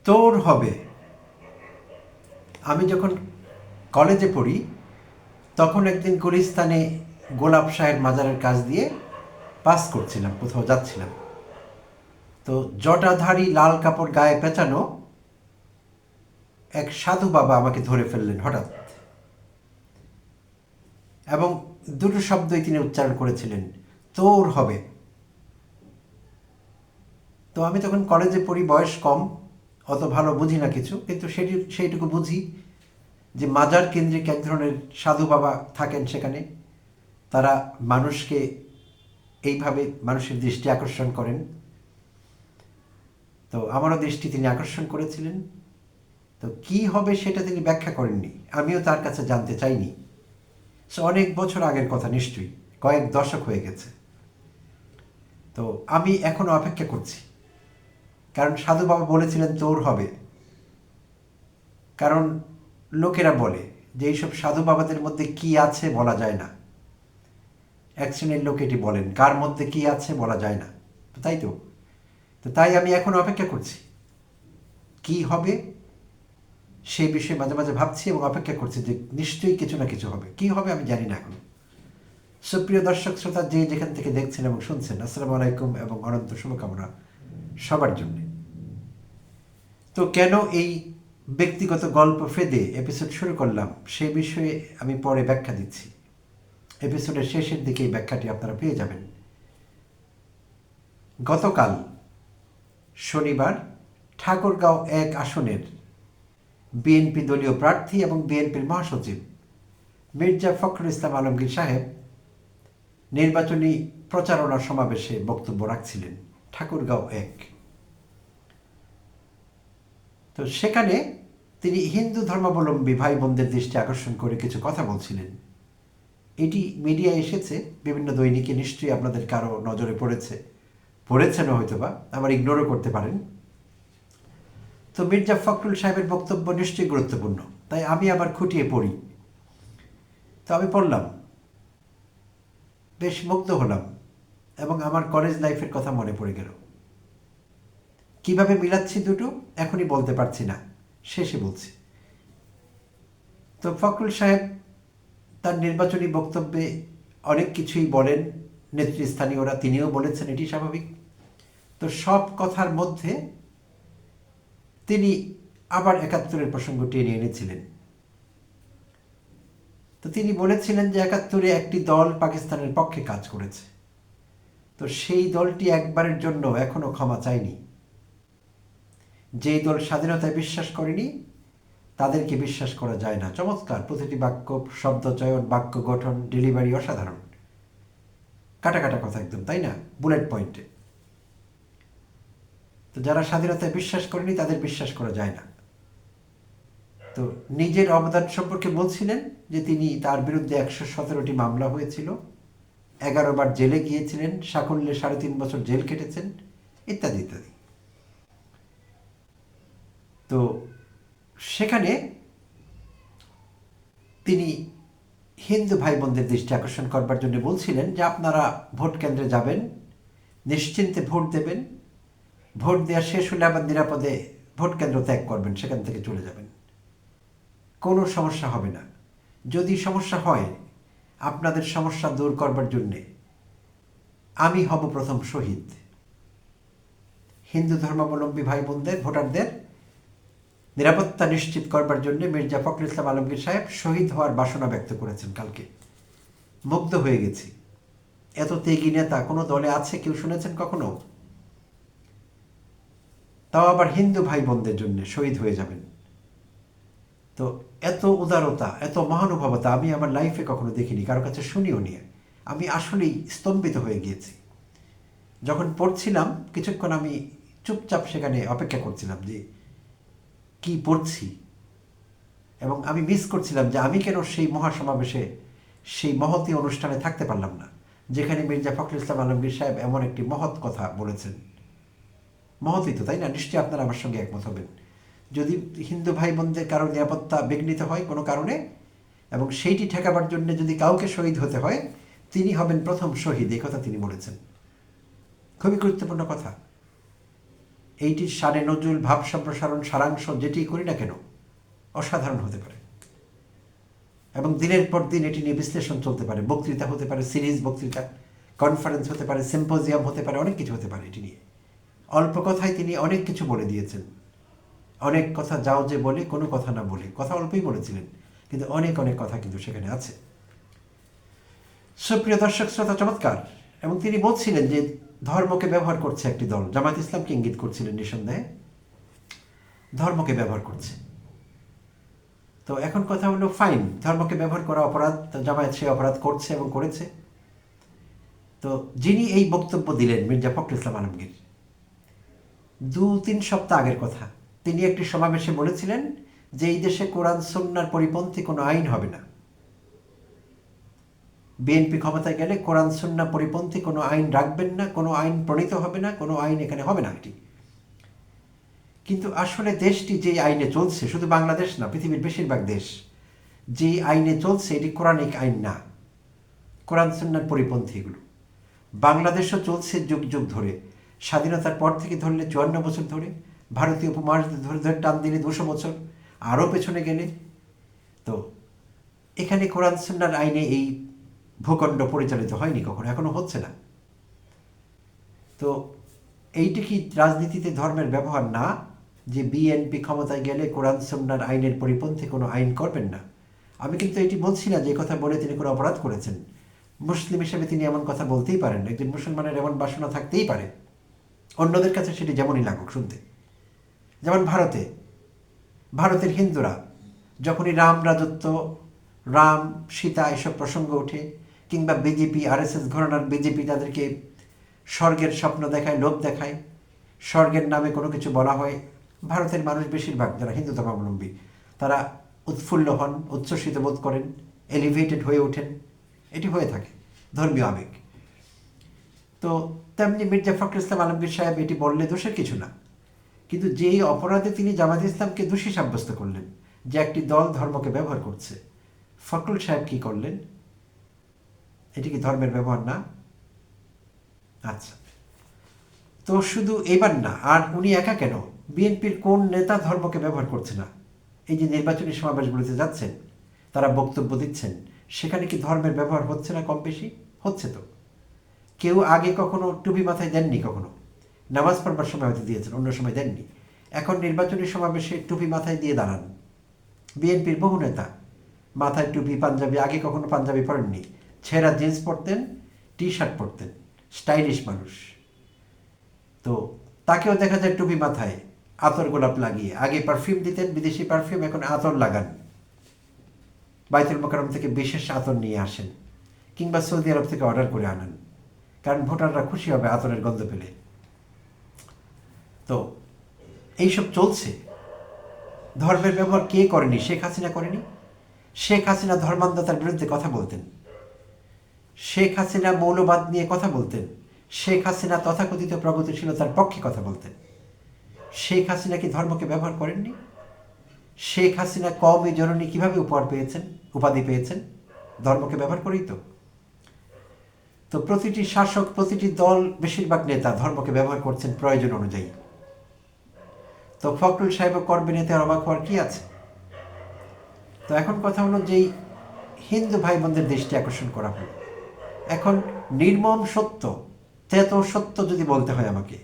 তোর হবে। আমি যখন কলেজে পড়ি তখন একদিন গুলিস্তানে গোলাপ শাহের মাজারের কাছ দিয়ে পাস করছিলাম, কোথাও যাচ্ছিলাম। তো জটাধারী লাল কাপড় গায়ে পেঁচানো এক সাধু বাবা আমাকে ধরে ফেললেন হঠাৎ, এবং দুটো শব্দই তিনি উচ্চারণ করেছিলেন, তোর হবে। তো আমি তখন কলেজে পড়ি, বয়স কম, অত ভালো বুঝি না কিছু, কিন্তু সেইটুকু বুঝি যে মাজার কেন্দ্রিক এক ধরনের সাধু বাবা থাকেন সেখানে। তারা মানুষকে এইভাবে মানুষের দৃষ্টি আকর্ষণ করেন। তো আমারও দৃষ্টি তিনি আকর্ষণ করেছিলেন। তো কি হবে সেটা তিনি ব্যাখ্যা করেননি, আমিও তার কাছে জানতে চাইনি। সে অনেক বছর আগের কথা, নিশ্চয়ই কয়েক দশক হয়ে গেছে। তো আমি এখনো অপেক্ষা করছি, কারণ সাধু বাবা বলেছিলেন তোর হবে। কারণ লোকেরা বলে যে এইসব সাধু বাবাদের মধ্যে কি আছে বলা যায় না। এক শ্রেণীর লোক এটি বলেন, কার মধ্যে কি আছে বলা যায় না। তো তাই তো তো তাই আমি এখন অপেক্ষা করছি কি হবে সেই বিষয়ে মাঝে মাঝে ভাবছি এবং অপেক্ষা করছি যে নিশ্চয়ই কিছু না কিছু হবে। কি হবে আমি জানি না এখন। সুপ্রিয় দর্শক শ্রোতা, যে যেখান থেকে দেখছেন এবং শুনছেন, আসসালামু আলাইকুম এবং অনন্ত শুভকামনা সবার জন্য। তো কেন এই ব্যক্তিগত গল্প ফেদে এপিসোড শুরু করলাম সেই বিষয়ে আমি পরে ব্যাখ্যা দিচ্ছি। এপিসোডের শেষের দিকে এই ব্যাখ্যাটি আপনারা পেয়ে যাবেন। গতকাল শনিবার ঠাকুরগাঁও ১ আসনের বিএনপি দলীয় প্রার্থী এবং বিএনপির মহাসচিব মির্জা ফখরুল ইসলাম আলমগীর সাহেব নির্বাচনী প্রচারণা সমাবেশে বক্তব্য রাখছিলেন ঠাকুরগাঁও ১। তো সেখানে তিনি হিন্দু ধর্মাবলম্বী ভাই বোনদের দৃষ্টি আকর্ষণ করে কিছু কথা বলছিলেন। এটি মিডিয়ায় এসেছে, বিভিন্ন দৈনিকে, নিশ্চয়ই আপনাদের কারো নজরে পড়েছেনও হয়তোবা, আবার ইগনোরও করতে পারেন। তো মির্জা ফখরুল সাহেবের বক্তব্য নিশ্চয়ই গুরুত্বপূর্ণ, তাই আমি আবার খুঁটিয়ে পড়ি। তো আমি পড়লাম, বেশ মুগ্ধ হলাম এবং আমার কলেজ লাইফের কথা মনে পড়ে গেল। কিভাবে মিলাচ্ছি দুটো এখনই বলতে পারছি না, শেষে বলছি। তো ফখরুল সাহেব তার নির্বাচনী বক্তব্যে অনেক কিছুই বলেন, নেতৃস্থানীয়রা, তিনিও বলেছেন, এটি স্বাভাবিক। তো সব কথার মধ্যে তিনি আবার ৭১-এর প্রসঙ্গ টেনে এনেছিলেন। তো তিনি বলেছিলেন যে ৭১-এ একটি দল পাকিস্তানের পক্ষে কাজ করেছে, তো সেই দলটি একবারের জন্য এখনো ক্ষমা চায়নি। যেই দল স্বাধীনতায় বিশ্বাস করেনি তাদেরকে বিশ্বাস করা যায় না। চমৎকার, প্রতিটি বাক্য, শব্দচয়ন, বাক্য গঠন, ডেলিভারি অসাধারণ। কাটা কাটা কথা একদম, তাই না? বুলেট পয়েন্টে। তো যারা স্বাধীনতায় বিশ্বাস করেনি তাদের বিশ্বাস করা যায় না। তো নিজের অবদান সম্পর্কে বলছিলেন যে তিনি, তার বিরুদ্ধে ১১৭টি মামলা হয়েছিল, ১১ বার জেলে গিয়েছিলেন, সাকুল্যে ৩.৫ বছর জেল কেটেছেন, ইত্যাদি ইত্যাদি। তো সেখানে তিনি হিন্দু ভাই বোনদের দৃষ্টি আকর্ষণ করবার জন্য বলছিলেন যে আপনারা ভোট কেন্দ্রে যাবেন, নিশ্চিন্তে ভোট দেবেন, ভোট দেওয়া শেষ হলে আবার নিরাপদে ভোট কেন্দ্র ত্যাগ করবেন, সেখান থেকে চলে যাবেন, কোনো সমস্যা হবে না। যদি সমস্যা হয়, আপনাদের সমস্যা দূর করবার জন্যে আমি হব প্রথম শহীদ। হিন্দু ধর্মাবলম্বী ভাই বোনদের, ভোটারদের নিরাপত্তা নিশ্চিত করবার জন্য মির্জা ফখরুল ইসলাম আলমগীর সাহেব শহীদ হওয়ার বাসনা ব্যক্ত করেছেন কালকে। মুগ্ধ হয়ে গেছি। এত ত্যাগী নেতা কোনো দলে আছে? কেউ শুনেছেন কখনো? তাও আবার হিন্দু ভাই বোনদের জন্য শহীদ হয়ে যাবেন। তো এত উদারতা, এত মহানুভবতা আমি আমার লাইফে কখনো দেখিনি, কারো কাছে শুনিও নিয়ে। আমি আসলেই স্তম্ভিত হয়ে গিয়েছি। যখন পড়ছিলাম কিছুক্ষণ আমি চুপচাপ সেখানে অপেক্ষা করছিলাম যে কি পড়ছি, এবং আমি মিস করছিলাম যে আমি কেন সেই মহাসমাবেশে, সেই মহতী অনুষ্ঠানে থাকতে পারলাম না, যেখানে মির্জা ফখরুল ইসলাম আলমগীর সাহেব এমন একটি মহৎ কথা বলেছেন। মহতই তো, তাই না? নিশ্চয়ই আপনারা আমার সঙ্গে একমত হবেন। যদি হিন্দু ভাই বোনদের কারো নিরাপত্তা বিঘ্নিত হয় কোনো কারণে, এবং সেইটি ঠেকাবার জন্য যদি কাউকে শহীদ হতে হয়, তিনি হবেন প্রথম শহীদ, এই কথা তিনি বলেছেন। খুবই গুরুত্বপূর্ণ কথা। এইটির সারে নজরুল, ভাব সম্প্রসারণ, সারাংশ যেটি করি না কেন অসাধারণ হতে পারে, এবং দিনের পর দিন এটি নিয়ে বিশ্লেষণ চলতে পারে, বক্তৃতা হতে পারে, সিরিজ বক্তৃতা, কনফারেন্স হতে পারে, সিম্পোজিয়াম হতে পারে, অনেক কিছু হতে পারে এটি নিয়ে। অল্প কথায় তিনি অনেক কিছু বলে দিয়েছেন, অনেক কথা যাও যে বলে কোনো কথা না বলে, কথা অল্পই বলেছিলেন কিন্তু অনেক অনেক কথা কিন্তু সেখানে আছে। সুপ্রিয় দর্শক শ্রোতা, চমৎকার। এবং তিনি বলছিলেন যে ধর্মকে ব্যবহার করছে একটি দল, জামায়াত ইসলামকে ইঙ্গিত করছিলেন নিঃসন্দেহে, ধর্মকে ব্যবহার করছে। তো এখন কথা হলো, ফাইন, ধর্মকে ব্যবহার করা অপরাধ, জামায়াত সে অপরাধ করছে এবং করেছে। তো যিনি এই বক্তব্য দিলেন, মির্জা ফখরুল ইসলাম আলমগীর, 2-3 সপ্তাহ আগের কথা, তিনি একটি সমাবেশে বলেছিলেন যে এই দেশে কোরআন সুন্নাহর পরিপন্থী কোনো আইন হবে না। বিএনপি ক্ষমতায় গেলে কোরআন সুন্নাহ পরিপন্থী কোনো আইন রাখবেন না, কোনো আইন প্রণীত হবে না, কোনো আইন এখানে হবে না এটি। কিন্তু আসলে দেশটি যে আইনে চলছে, শুধু বাংলাদেশ না, পৃথিবীর বেশিরভাগ দেশ যে আইনে চলছে এটি কোরআনিক আইন না, কোরআন সুন্নাহর পরিপন্থী এগুলো। বাংলাদেশও চলছে যুগ যুগ ধরে, স্বাধীনতার পর থেকে ধরলে 54 বছর ধরে, ভারতীয় উপমহাদেশ ধরে ধরে টান দিলে 200 বছর, আরও পেছনে গেলে। তো এখানে কোরআন সুন্নাহর আইনে এই ভূখণ্ড পরিচালিত হয়নি কখনো, এখনো হচ্ছে না। তো এইটি কি রাজনীতিতে ধর্মের ব্যবহার না, যে বিএনপি ক্ষমতায় গেলে কোরআন সুন্নাহর আইনের পরিপন্থী কোনো আইন করবেন না? আমি কিন্তু এটি বলছি না যে কথা বলে তিনি কোনো অপরাধ করেছেন। মুসলিম হিসেবে তিনি এমন কথা বলতেই পারেন, একজন মুসলমানের এমন বাসনা থাকতেই পারে, অন্যদের কাছে সেটি যেমনই লাগুক শুনতে। যেমন ভারতের হিন্দুরা যখনই রাম রাজত্ব, রাম সীতা এসব প্রসঙ্গ ওঠে, কিংবা বিজেপি আরএসএস ঘরানার বিজেপি তাদেরকে স্বর্গের স্বপ্ন দেখায়, লোভ দেখায়, স্বর্গের নামে কোনো কিছু বলা হয়, ভারতের মানুষ বেশিরভাগ যারা হিন্দু ধর্মাবলম্বী তারা উৎফুল্ল হন, উচ্ছ্বসিত বোধ করেন, এলিভেটেড হয়ে ওঠেন, এটি হয়ে থাকে ধর্মীয় আবেগ। তো তেমনি মির্জা ফখরুল ইসলাম আলমগীর সাহেব এটি বললে দোষের কিছু না, কিন্তু যেই অপরাধে তিনি জামায়াত ইসলামকে দোষী সাব্যস্ত করলেন যে একটি দল ধর্মকে ব্যবহার করছে, ফখরুল সাহেব কি করলেন? এটি কি ধর্মের ব্যবহার না? আচ্ছা, তো শুধু এবার না, আর উনি একা কেন, বিএনপির কোন নেতা ধর্মকে ব্যবহার করছে না? এই যে নির্বাচনী সমাবেশগুলিতে যাচ্ছেন, তারা বক্তব্য দিচ্ছেন, সেখানে কি ধর্মের ব্যবহার হচ্ছে না? কম বেশি হচ্ছে। তো কেউ আগে কখনো টুপি মাথায় দেননি, কখনো নামাজ পড়বার সময় হয়তো দিয়েছেন, অন্য সময় দেননি। এখন নির্বাচনী সমাবেশে টুপি মাথায় দিয়ে দাঁড়ান। বিএনপির বহু নেতা মাথায় টুপি, পাঞ্জাবি, আগে কখনো পাঞ্জাবি পরেননি, ছেঁড়া জিন্স পরতেন, টি শার্ট পরতেন, স্টাইলিশ মানুষ। তো তাকেও দেখা যায় টুপি মাথায়, আতর গোলাপ লাগিয়ে। আগে পারফিউম দিতেন, বিদেশি পারফিউম, এখন আতর লাগান, বাইতুল মোকাররম থেকে বিশেষ আতর নিয়ে আসেন, কিংবা সৌদি আরব থেকে অর্ডার করে আনেন, কারণ ভোটাররা খুশি হবে আতরের গন্ধ পেলে। তো এইসব চলছে। ধর্মের ব্যবহার কে করেনি? শেখ হাসিনা করেনি? শেখ হাসিনা ধর্মান্ধতার বিরুদ্ধে কথা বলতেন, শেখ হাসিনা মৌলবাদ নিয়ে কথা বলতেন, শেখ হাসিনা তথাকথিত প্রগতিশীলতার পক্ষে কথা বলতেন। শেখ হাসিনা কি ধর্মকে ব্যবহার করেননি? শেখ হাসিনা কওমি জননী কিভাবে উপাধি পেয়েছেন? ধর্মকে ব্যবহার করেই তো। তো প্রতিটি শাসক, প্রতিটি দল, বেশিরভাগ নেতা ধর্মকে ব্যবহার করছেন প্রয়োজন অনুযায়ী। তো ফখরুল সাহেবও করবেন, এতে অবাক হওয়ার কি আছে? তো এখন কথা হলো, যেই হিন্দু ভাই বোনদের দৃষ্টি আকর্ষণ করা হলো, এখন নির্মম সত্য, তেত সত্য যদি বলতে হয় আমাকে,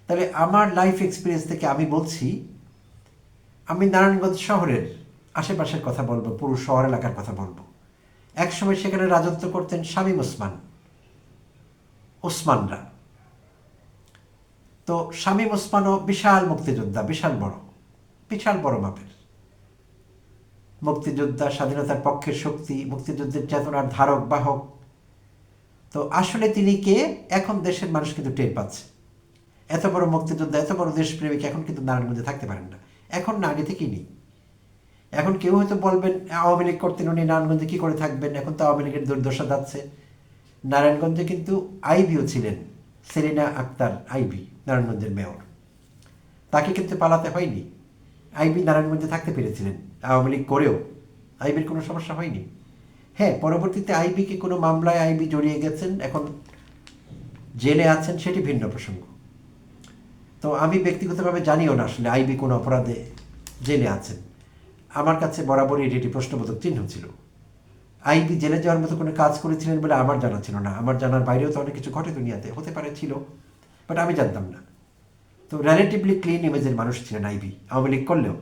তাহলে আমার লাইফ এক্সপিরিয়েন্স থেকে আমি বলছি, আমি নারায়ণগঞ্জ শহরের আশেপাশের কথা বলবো, পুরো শহর এলাকার কথা বলবো। একসময় সেখানে রাজত্ব করতেন শামীম ওসমানরা। তো শামীম ওসমানও বিশাল মুক্তিযোদ্ধা, বিশাল বড় মাপের মুক্তিযোদ্ধা, স্বাধীনতার পক্ষের শক্তি, মুক্তিযুদ্ধের চেতনার ধারক বাহক। তো আসলে তিনি কে, এখন দেশের মানুষ কিন্তু টের পাচ্ছে। এত বড় মুক্তিযোদ্ধা, এত বড় দেশপ্রেমিক এখন কিন্তু নারায়ণগঞ্জে থাকতে পারেন না, এখন না, আগে থেকেই নেই। এখন কেউ হয়তো বলবেন আওয়ামী লীগ করতেন উনি, নারায়ণগঞ্জে কী করে থাকবেন, এখন তো আওয়ামী লীগের দুর্দশা যাচ্ছে। নারায়ণগঞ্জে কিন্তু আইবিও ছিলেন, সেলিনা আক্তার আইবি, নারায়ণগঞ্জের মেয়র, তাকে কিন্তু পালাতে হয়নি। আইবি নারায়ণগঞ্জে থাকতে পেরেছিলেন আওয়ামী লীগ করেও, আইবির কোনো সমস্যা হয়নি। হ্যাঁ, পরবর্তীতে আইবিকে কোনো মামলায় আইবি জড়িয়ে গেছেন, এখন জেলে আছেন, সেটি ভিন্ন প্রসঙ্গ। তো আমি ব্যক্তিগতভাবে জানিও না আসলে আইবি কোন অপরাধে জেলে আছেন। আমার কাছে বরাবরই এটি প্রশ্নবোধক চিহ্ন ছিল। আইবি জেলে যাওয়ার মতো কোনো কাজ করেছিলেন বলে আমার জানা ছিল না। আমার জানার বাইরেও তো অনেক কিছু ঘটে দুনিয়াতে, হতে পারে ছিল, বাট আমি জানতাম না। তো রিলেটিভলি ক্লিন ইমেজের মানুষ ছিলেন আইবি, আওয়ামী লীগ করলেও।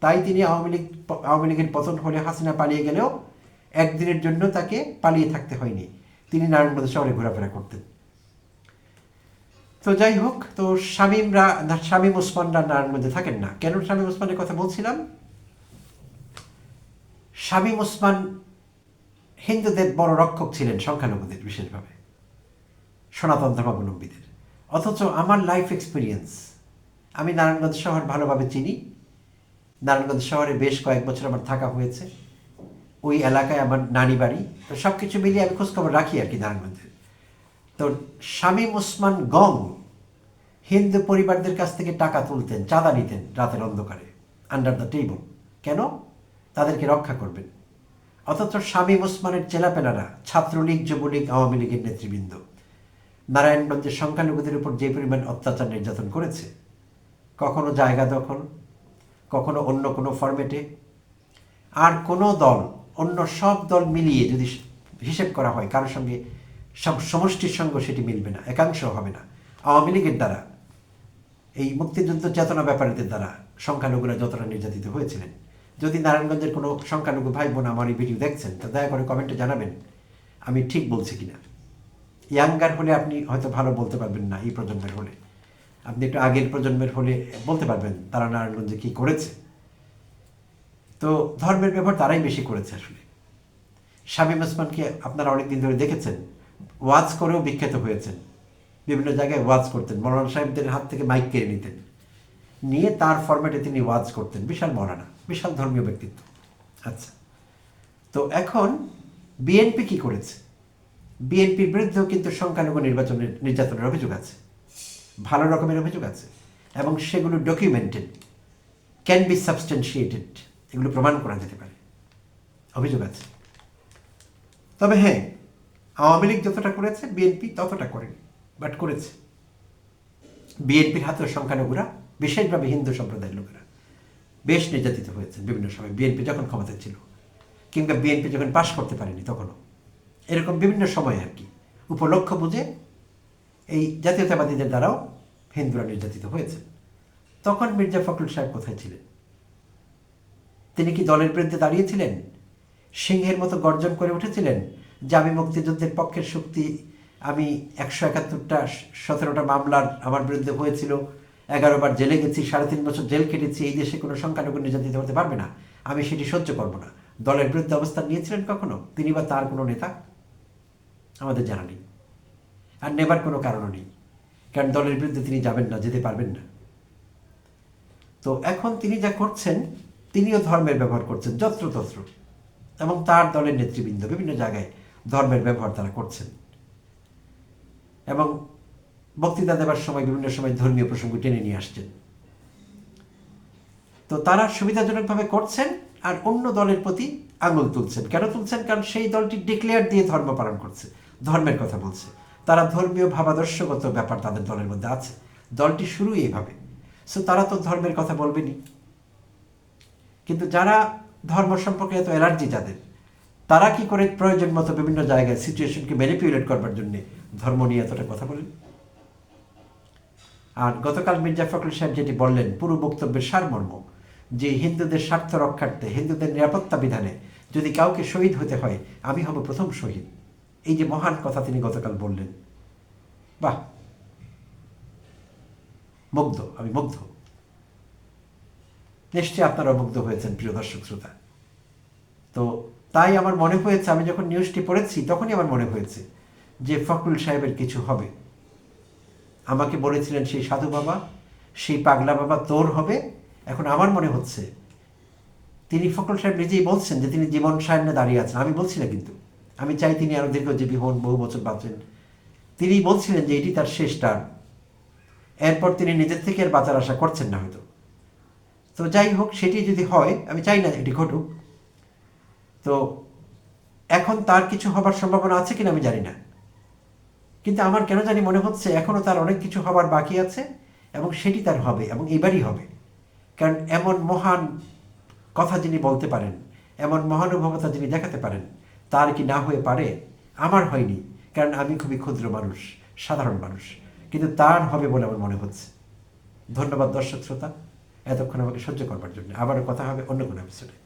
তাই তিনি আওয়ামী লীগের পতন হলে হাসিনা পালিয়ে গেলেও একদিনের জন্য তাকে পালিয়ে থাকতে হয়নি, তিনি নারায়ণগঞ্জ শহরে ঘোরাফেরা করতেন। তো যাই হোক, তো শামীম ওসমানরা নারায়ণগঞ্জে থাকেন না। কেন শামীম ওসমানের কথা বলছিলাম? শামীম ওসমান হিন্দুদের বড় রক্ষক ছিলেন, সংখ্যালঘুদের বিশেষভাবে, সনাতন ধর্মাবলম্বীদের। অথচ আমার লাইফ এক্সপিরিয়েন্স, আমি নারায়ণগঞ্জ শহর ভালোভাবে চিনি। নারায়ণগঞ্জ শহরে বেশ কয়েক বছর আমার থাকা হয়েছে, ওই এলাকায় আমার নানি বাড়ি। তো সব কিছু মিলিয়ে আমি খোঁজখবর রাখি আর কি নারায়ণগঞ্জের। তো শামীম ওসমান গং হিন্দু পরিবারদের কাছ থেকে টাকা তুলতেন, চাঁদা নিতেন রাতের অন্ধকারে, আন্ডার দ্য টেবল। কেন? তাদেরকে রক্ষা করবেন। অথচ শামীম ওসমানের চেলাপেলারা, ছাত্রলীগ, যুবলীগ, আওয়ামী লীগের নেতৃবৃন্দ নারায়ণগঞ্জের সংখ্যালঘুদের উপর যে পরিমাণ অত্যাচার নির্যাতন করেছে, কখনো জায়গা দখল, কখনো অন্য কোনো ফরম্যাটে, আর কোনো দল, অন্য সব দল মিলিয়ে যদি হিসেব করা হয়, কারোর সঙ্গে সমষ্টির সঙ্গে সেটি মিলবে না, একাংশ হবে না। আওয়ামী লীগের দ্বারা, এই মুক্তিযুদ্ধ চেতনা ব্যাপারীদের দ্বারা সংখ্যালঘুরা যতটা নির্যাতিত হয়েছিলেন। যদি নারায়ণগঞ্জের কোনো সংখ্যালঘু ভাই বোন আমার এই ভিডিও দেখছেন, তা দয়া করে কমেন্টে জানাবেন আমি ঠিক বলছি কিনা। ইয়াঙ্গার হলে আপনি হয়তো ভালো বলতে পারবেন না, এই প্রজন্মের হলে। আপনি একটু আগের প্রজন্মের হলে বলতে পারবেন তারা নারায়ণগঞ্জে কী করেছে। তো ধর্মের ব্যবহার তারাই বেশি করেছে আসলে। শামীম ওসমানকে আপনারা অনেকদিন ধরে দেখেছেন, ওয়াজ করেও বিখ্যাত হয়েছেন। বিভিন্ন জায়গায় ওয়াজ করতেন, মৌলানা সাহেবদের হাত থেকে মাইক কেড়ে নিতেন, নিয়ে তার ফরম্যাটে তিনি ওয়াজ করতেন। বিশাল মৌলানা, বিশাল ধর্মীয় ব্যক্তিত্ব। আচ্ছা, তো এখন বিএনপি কি করেছে? বিএনপির বিরুদ্ধেও কিন্তু সংখ্যালঘু নির্যাতনের অভিযোগ আছে, ভালো রকমের অভিযোগ আছে, এবং সেগুলো ডকুমেন্টেড, ক্যান বি সাবস্টেন্সিয়েটেড, এগুলো প্রমাণ করা যেতে পারে, অভিযোগ আছে। তবে হ্যাঁ, আওয়ামী লীগ যতটা করেছে বিএনপি ততটা করেনি, বাট করেছে। বিএনপির হাতেও সংখ্যালঘুরা, বিশেষভাবে হিন্দু সম্প্রদায়ের লোকেরা বেশ নির্যাতিত হয়েছে বিভিন্ন সময়, বিএনপি যখন ক্ষমতায় ছিল, কিংবা বিএনপি যখন পাশ করতে পারেনি তখনও, এরকম বিভিন্ন সময় আর কি উপলক্ষ বুঝে এই জাতীয়তাবাদীদের দ্বারাও হিন্দুরা নির্যাতিত হয়েছে। তখন মির্জা ফখরুল সাহেব কোথায় ছিলেন? তিনি কি দলের বিরুদ্ধে দাঁড়িয়েছিলেন? সিংহের মতো গর্জন করে উঠেছিলেন যে আমি মুক্তিযুদ্ধের পক্ষের শক্তি, আমি 171টা 17টা মামলার আমার বিরুদ্ধে হয়েছিল, 11 বার জেলে গেছি, 3.5 বছর জেল কেটেছি, এই দেশে কোনো সংখ্যালঘু নির্যাতিত হতে পারবে না, আমি সেটি সহ্য করব না, দলের বিরুদ্ধে অবস্থান নিয়েছিলেন কখনো তিনি বা তার কোনো নেতা? আমাদের জানা নেই, আর নেবার কোনো কারণও নেই, কারণ দলের বিরুদ্ধে তিনি যাবেন না, যেতে পারবেন না। তো এখন তিনি যা করছেন, তিনিও ধর্মের ব্যবহার করছেন যত্রতত্র, এবং তার দলের নেতৃবৃন্দ বিভিন্ন জায়গায় ধর্মের ব্যবহার তারা করছেন, এবং বক্তৃতা দেওয়ার সময় বিভিন্ন সময় ধর্মীয় প্রসঙ্গ টেনে নিয়ে আসছেন। তো তারা সুবিধাজনকভাবে করছেন, আর অন্য দলের প্রতি আঙুল তুলছেন। কেন তুলছেন? কারণ সেই দলটি ডিক্লেয়ার দিয়ে ধর্ম পালন করছে, ধর্মের কথা বলছে, তারা ধর্মীয় ভাবাদর্শগত ব্যাপার তাদের দলের মধ্যে আছে, দলটি শুরুই এইভাবে। সো তারা তো ধর্মের কথা বলবেনই। কিন্তু যারা ধর্ম সম্পর্কে এত অ্যালার্জি যাদের, তারা কি করে প্রয়োজন মতো বিভিন্ন জায়গায় সিচুয়েশনকে ম্যানিপুলেট করবার জন্য ধর্ম নিয়ে এতটা কথা বলেন। আর গতকাল মির্জা ফখরুল সাহেব যেটি বললেন, পুরো বক্তব্যের সারমর্ম, যে হিন্দুদের স্বার্থ রক্ষার্থে, হিন্দুদের নিরাপত্তা বিধানে যদি কাউকে শহীদ হতে হয়, আমি হব প্রথম শহীদ, এই যে মহান কথা তিনি গতকাল বললেন, বাহ, মুগ্ধ, আমি মুগ্ধ। নিশ্চয়ই আপনারা মুগ্ধ হয়েছেন প্রিয় দর্শক শ্রোতা। তো তাই আমার মনে হয়েছে, আমি যখন নিউজটি পড়েছি তখনই আমার মনে হয়েছে যে ফখরুল সাহেবের কিছু হবে। আমাকে বলেছিলেন সেই সাধু বাবা, সেই পাগলা বাবা তোর হবে। এখন আমার মনে হচ্ছে তিনি, ফখরুল সাহেব নিজেই বলছেন যে তিনি জীবন সায়নে দাঁড়িয়ে আছেন। আমি বলছি না, কিন্তু আমি চাই তিনি আরও দীর্ঘজীবী হন, বহু বছর বাঁচেন। তিনি বলছিলেন যে এটি তার শেষ টার্ম, এরপর তিনি নিজের থেকে আর বাঁচার আশা করছেন না হয়তো। তো যাই হোক, সেটি যদি হয়, আমি চাই না এটি ঘটুক। তো এখন তার কিছু হবার সম্ভাবনা আছে কিনা আমি জানি না, কিন্তু আমার কেন জানি মনে হচ্ছে এখনও তার অনেক কিছু হবার বাকি আছে, এবং সেটি তার হবে এবং এবারই হবে। কারণ এমন মহান কথা যিনি বলতে পারেন, এমন মহানুভবতা যিনি দেখাতে পারেন, তার কি না হয়ে পারে? আমার হয়নি, কারণ আমি খুবই ক্ষুদ্র মানুষ, সাধারণ মানুষ, কিন্তু তার হবে বলে আমার মনে হচ্ছে। ধন্যবাদ দর্শক শ্রোতা, এতক্ষণ আমাকে সহ্য করবার জন্য। আবারও কথা হবে অন্য কোনো এপিসোডে।